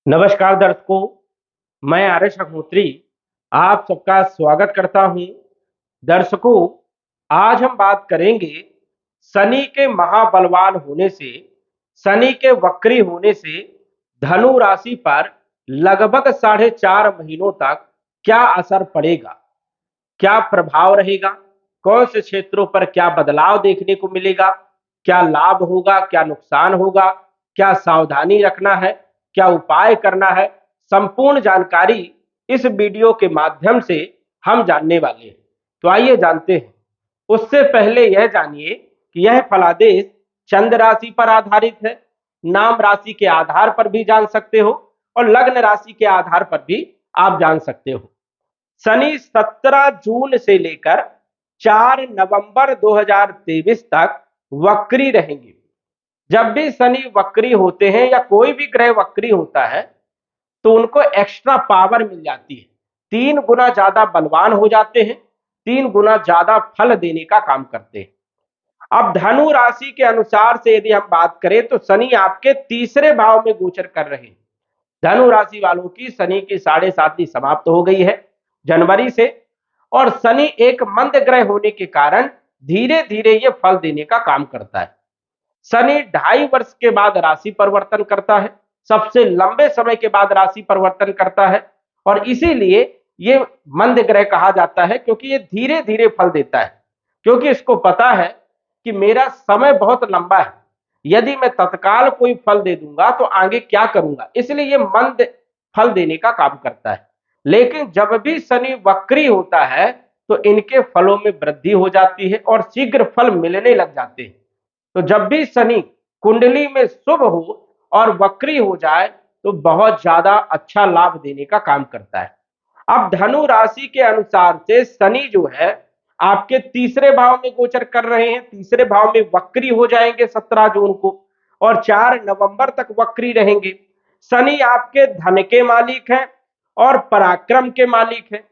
नमस्कार दर्शकों, मैं आर्यश अग्निहोत्री आप सबका स्वागत करता हूं। दर्शकों, आज हम बात करेंगे शनि के महाबलवान होने से, शनि के वक्री होने से धनु राशि पर लगभग 4.5 महीनों तक क्या असर पड़ेगा, क्या प्रभाव रहेगा, कौन से क्षेत्रों पर क्या बदलाव देखने को मिलेगा, क्या लाभ होगा, क्या नुकसान होगा, क्या सावधानी रखना है, क्या उपाय करना है, संपूर्ण जानकारी इस वीडियो के माध्यम से हम जानने वाले हैं। तो आइए जानते हैं। उससे पहले यह जानिए कि यह फलादेश चंद्र राशि पर आधारित है। नाम राशि के आधार पर भी जान सकते हो और लग्न राशि के आधार पर भी आप जान सकते हो। शनि 17 जून से लेकर 4 नवंबर 2023 तक वक्री रहेंगे। जब भी शनि वक्री होते हैं या कोई भी ग्रह वक्री होता है तो उनको एक्स्ट्रा पावर मिल जाती है, 3 गुना ज्यादा बलवान हो जाते हैं, 3 गुना ज्यादा फल देने का काम करते हैं। अब धनु राशि के अनुसार से यदि हम बात करें तो शनि आपके तीसरे भाव में गोचर कर रहे हैं। धनु राशि वालों की शनि की 7.5 समाप्त हो गई है जनवरी से, और शनि एक मंद ग्रह होने के कारण धीरे धीरे ये फल देने का काम करता है। शनि 2.5 वर्ष के बाद राशि परिवर्तन करता है, सबसे लंबे समय के बाद राशि परिवर्तन करता है, और इसीलिए ये मंद ग्रह कहा जाता है, क्योंकि ये धीरे धीरे फल देता है। क्योंकि इसको पता है कि मेरा समय बहुत लंबा है, यदि मैं तत्काल कोई फल दे दूंगा तो आगे क्या करूंगा, इसलिए ये मंद फल देने का काम करता है। लेकिन जब भी शनि वक्री होता है तो इनके फलों में वृद्धि हो जाती है और शीघ्र फल मिलने लग जाते हैं। तो जब भी शनि कुंडली में शुभ हो और वक्री हो जाए तो बहुत ज्यादा अच्छा लाभ देने का काम करता है। अब धनु राशि के अनुसार से शनि जो है आपके तीसरे भाव में गोचर कर रहे हैं, तीसरे भाव में वक्री हो जाएंगे 17 जून को और 4 नवंबर तक वक्री रहेंगे। शनि आपके धन के मालिक हैं और पराक्रम के मालिक हैं।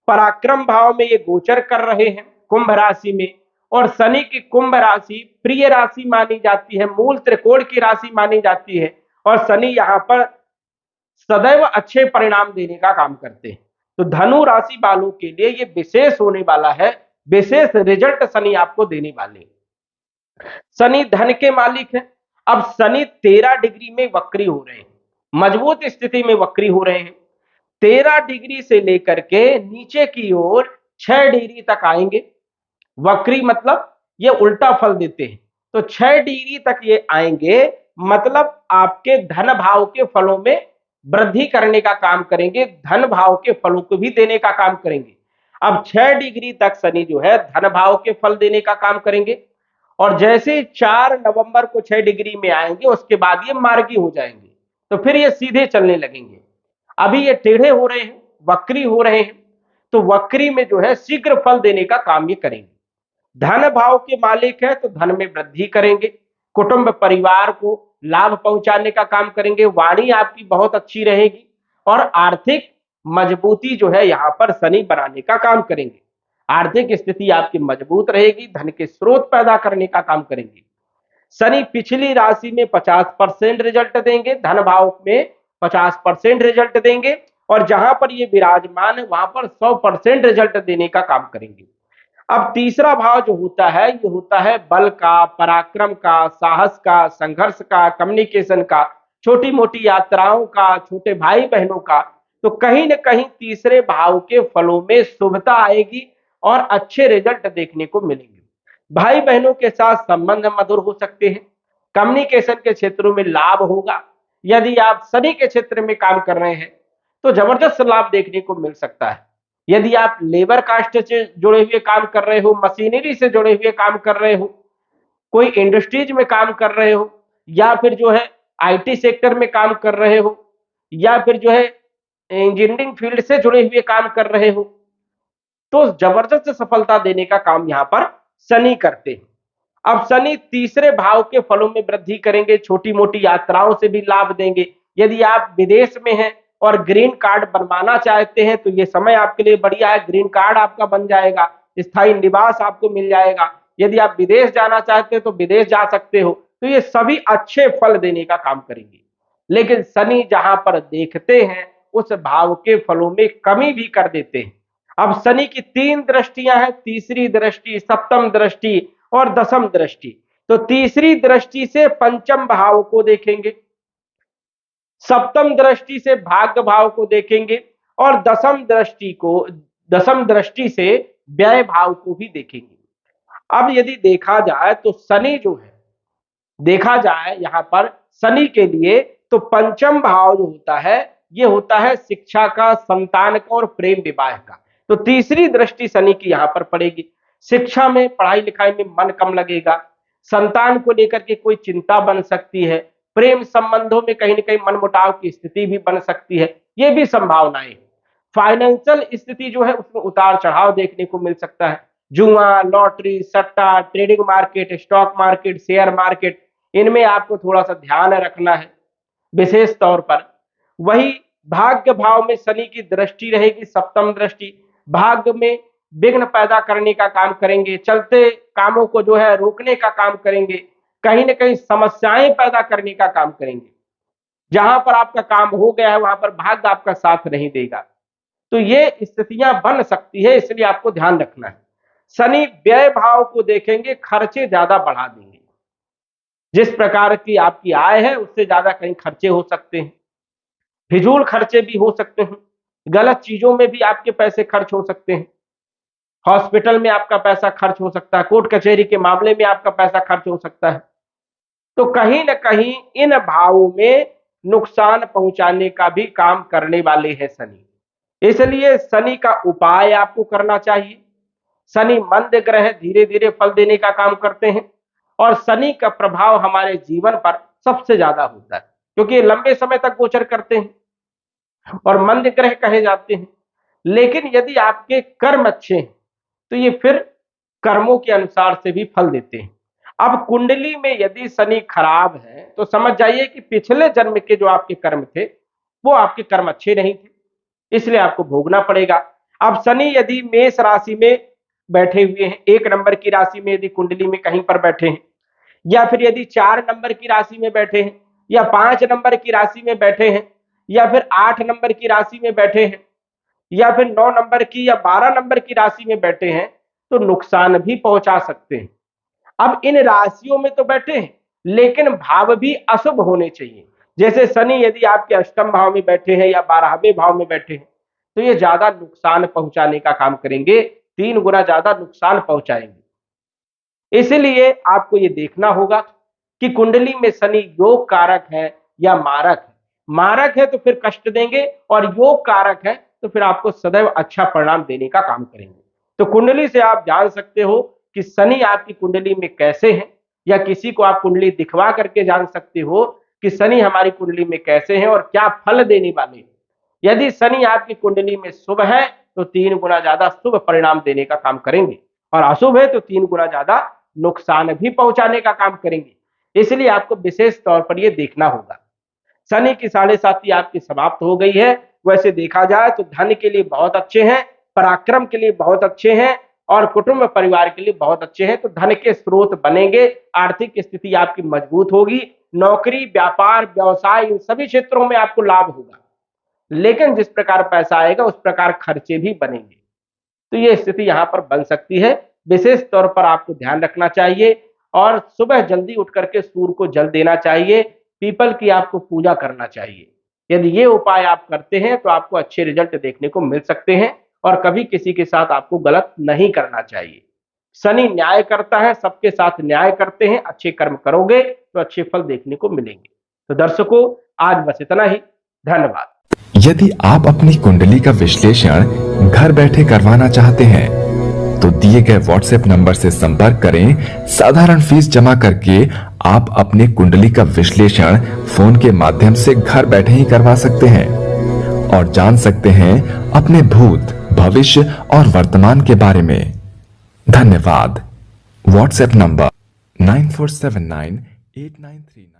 पराक्रम भाव में ये गोचर कर रहे हैं कुंभ राशि में, और शनि की कुंभ राशि प्रिय राशि मानी जाती है, मूल त्रिकोण की राशि मानी जाती है, और शनि यहाँ पर सदैव अच्छे परिणाम देने का काम करते हैं। तो धनु राशि वालों के लिए ये विशेष होने वाला है, विशेष रिजल्ट शनि आपको देने वाले हैं। शनि धन के मालिक हैं। अब शनि 13 डिग्री में वक्री हो रहे हैं, मजबूत स्थिति में वक्री हो रहे हैं। 13 डिग्री से लेकर के नीचे की ओर 6 डिग्री तक आएंगे। वक्री मतलब ये उल्टा फल देते हैं, तो 6 डिग्री तक ये आएंगे, मतलब आपके धन भाव के फलों में वृद्धि करने का काम करेंगे, धन भाव के फलों को भी देने का काम करेंगे। अब 6 डिग्री तक शनि जो है धन भाव के फल देने का काम करेंगे, और जैसे 4 नवंबर को 6 डिग्री में आएंगे उसके बाद ये मार्गी हो जाएंगे, तो फिर ये सीधे चलने लगेंगे। अभी ये टेढ़े हो रहे हैं, वक्री हो रहे हैं, तो वक्री में जो है शीघ्र फल देने का काम ये करेंगे। धन भाव के मालिक है तो धन में वृद्धि करेंगे, कुटुंब परिवार को लाभ पहुंचाने का काम करेंगे, वाणी आपकी बहुत अच्छी रहेगी, और आर्थिक मजबूती जो है यहाँ पर शनि बनाने का काम करेंगे। आर्थिक स्थिति आपकी मजबूत रहेगी, धन के स्रोत पैदा करने का काम करेंगे। शनि पिछली राशि में 50% रिजल्ट देंगे, धन भाव में 50% रिजल्ट देंगे, और जहां पर ये विराजमान है वहां पर 100% रिजल्ट देने का काम करेंगे। अब तीसरा भाव जो होता है ये होता है बल का, पराक्रम का, साहस का, संघर्ष का, कम्युनिकेशन का, छोटी मोटी यात्राओं का, छोटे भाई बहनों का। तो कहीं ना कहीं तीसरे भाव के फलों में शुभता आएगी और अच्छे रिजल्ट देखने को मिलेंगे। भाई बहनों के साथ संबंध मधुर हो सकते हैं, कम्युनिकेशन के क्षेत्रों में लाभ होगा। यदि आप शनि के क्षेत्र में काम कर रहे हैं तो जबरदस्त लाभ देखने को मिल सकता है। यदि आप लेबर कास्ट से जुड़े हुए काम कर रहे हो, मशीनरी से जुड़े हुए काम कर रहे हो, कोई इंडस्ट्रीज में काम कर रहे हो, या फिर जो है आईटी सेक्टर में काम कर रहे हो, या फिर जो है इंजीनियरिंग फील्ड से जुड़े हुए काम कर रहे हो, तो जबरदस्त सफलता देने का काम यहाँ पर शनि करते हैं। अब शनि तीसरे भाव के फलों में वृद्धि करेंगे, छोटी मोटी यात्राओं से भी लाभ देंगे। यदि आप विदेश में हैं और ग्रीन कार्ड बनवाना चाहते हैं तो ये समय आपके लिए बढ़िया है, ग्रीन कार्ड आपका बन जाएगा, स्थायी निवास आपको मिल जाएगा। यदि आप विदेश जाना चाहते हैं तो विदेश जा सकते हो। तो ये सभी अच्छे फल देने का काम करेंगे। लेकिन शनि जहां पर देखते हैं उस भाव के फलों में कमी भी कर देते हैं। अब शनि की 3 दृष्टियां हैं, तीसरी दृष्टि, सप्तम दृष्टि और दसम दृष्टि। तो तीसरी दृष्टि से पंचम भाव को देखेंगे, सप्तम दृष्टि से भाग्य भाव को देखेंगे और दसम दृष्टि से व्यय भाव को भी देखेंगे। अब यदि देखा जाए तो शनि जो है, देखा जाए यहां पर शनि के लिए तो पंचम भाव जो होता है ये होता है शिक्षा का, संतान का और प्रेम विवाह का। तो तीसरी दृष्टि शनि की यहां पर पड़ेगी। शिक्षा में, पढ़ाई लिखाई में मन कम लगेगा, संतान को लेकर के कोई चिंता बन सकती है, प्रेम संबंधों में कहीं ना कहीं मनमुटाव की स्थिति भी बन सकती है, ये भी संभावनाएं। फाइनेंशियल स्थिति जो है उसमें उतार चढ़ाव देखने को मिल सकता है। जुआ, लॉटरी, सट्टा, trading market, stock market, share market, इनमें आपको थोड़ा सा ध्यान रखना है विशेष तौर पर। वही भाग्य भाव में शनि की दृष्टि रहेगी, सप्तम दृष्टि, भाग्य में विघ्न पैदा करने का काम करेंगे, चलते कामों को जो है रोकने का काम करेंगे, कहीं ना कहीं समस्याएं पैदा करने का काम करेंगे। जहां पर आपका काम हो गया है वहां पर भाग्य आपका साथ नहीं देगा। तो ये स्थितियां बन सकती है, इसलिए आपको ध्यान रखना है। शनि व्यय भाव को देखेंगे, खर्चे ज्यादा बढ़ा देंगे। जिस प्रकार की आपकी आय है उससे ज्यादा कहीं खर्चे हो सकते हैं, फिजूल खर्चे भी हो सकते हैं, गलत चीजों में भी आपके पैसे खर्च हो सकते हैं, हॉस्पिटल में आपका पैसा खर्च हो सकता है, कोर्ट कचहरी के मामले में आपका पैसा खर्च हो सकता है। तो कहीं ना कहीं इन भावों में नुकसान पहुंचाने का भी काम करने वाले हैं शनि। इसलिए शनि का उपाय आपको करना चाहिए। शनि मंद ग्रह, धीरे धीरे फल देने का काम करते हैं और शनि का प्रभाव हमारे जीवन पर सबसे ज्यादा होता है क्योंकि ये लंबे समय तक गोचर करते हैं और मंद ग्रह कहे जाते हैं। लेकिन यदि आपके कर्म अच्छे हैं तो ये फिर कर्मों के अनुसार से भी फल देते हैं। अब कुंडली में यदि शनि खराब है तो समझ जाइए कि पिछले जन्म के जो आपके कर्म थे वो आपके कर्म अच्छे नहीं थे, इसलिए आपको भोगना पड़ेगा। अब शनि यदि मेष राशि में बैठे हुए हैं, 1 नंबर की राशि में यदि कुंडली में कहीं पर बैठे हैं, या फिर यदि 4 नंबर की राशि में बैठे हैं, या 5 नंबर की राशि में बैठे हैं, या फिर 8 नंबर की राशि में बैठे हैं, या फिर 9 नंबर की या 12 नंबर की राशि में बैठे हैं, तो नुकसान भी पहुंचा सकते हैं। अब इन राशियों में तो बैठे हैं लेकिन भाव भी अशुभ होने चाहिए। जैसे शनि यदि आपके अष्टम भाव में बैठे हैं या 12वें भाव में बैठे हैं तो ये ज्यादा नुकसान पहुंचाने का काम करेंगे, 3 गुना ज्यादा नुकसान पहुंचाएंगे। इसलिए आपको ये देखना होगा कि कुंडली में शनि योग कारक है या मारक है। मारक है तो फिर कष्ट देंगे और योग कारक है तो फिर आपको सदैव अच्छा परिणाम देने का काम करेंगे। तो कुंडली से आप जान सकते हो कि शनि आपकी कुंडली में कैसे हैं, या किसी को आप कुंडली दिखवा करके जान सकते हो कि शनि हमारी कुंडली में कैसे हैं और क्या फल देने वाले हैं। यदि शनि आपकी कुंडली में शुभ है तो 3 गुना ज्यादा शुभ परिणाम देने का काम करेंगे और अशुभ है तो 3 गुना ज्यादा नुकसान भी पहुंचाने का काम करेंगे। इसलिए आपको विशेष तौर पर यह देखना होगा। शनि की 7.5 आपकी समाप्त हो गई है। वैसे देखा जाए तो धन के लिए बहुत अच्छे हैं, पराक्रम के लिए बहुत अच्छे हैं और कुटुंब परिवार के लिए बहुत अच्छे हैं। तो धन के स्रोत बनेंगे, आर्थिक स्थिति आपकी मजबूत होगी, नौकरी, व्यापार, व्यवसाय, इन सभी क्षेत्रों में आपको लाभ होगा। लेकिन जिस प्रकार पैसा आएगा उस प्रकार खर्चे भी बनेंगे। तो ये स्थिति यहां पर बन सकती है। विशेष तौर पर आपको ध्यान रखना चाहिए और सुबह जल्दी उठ करके सूर्य को जल देना चाहिए, पीपल की आपको पूजा करना चाहिए। यदि ये उपाय आप करते हैं तो आपको अच्छे रिजल्ट देखने को मिल सकते हैं और कभी किसी के साथ आपको गलत नहीं करना चाहिए। शनि न्याय करता है, सबके साथ न्याय करते हैं। अच्छे कर्म करोगे तो अच्छे फल देखने को मिलेंगे। तो दर्शकों, आज बस इतना ही। धन्यवाद। यदि आप अपनी कुंडली का विश्लेषण घर बैठे करवाना चाहते हैं तो दिए गए व्हाट्सएप नंबर से संपर्क करें। साधारण फीस जमा करके आप अपनी कुंडली का विश्लेषण फोन के माध्यम से घर बैठे ही करवा सकते हैं और जान सकते हैं अपने भूत, भविष्य और वर्तमान के बारे में। धन्यवाद। WhatsApp number 94798939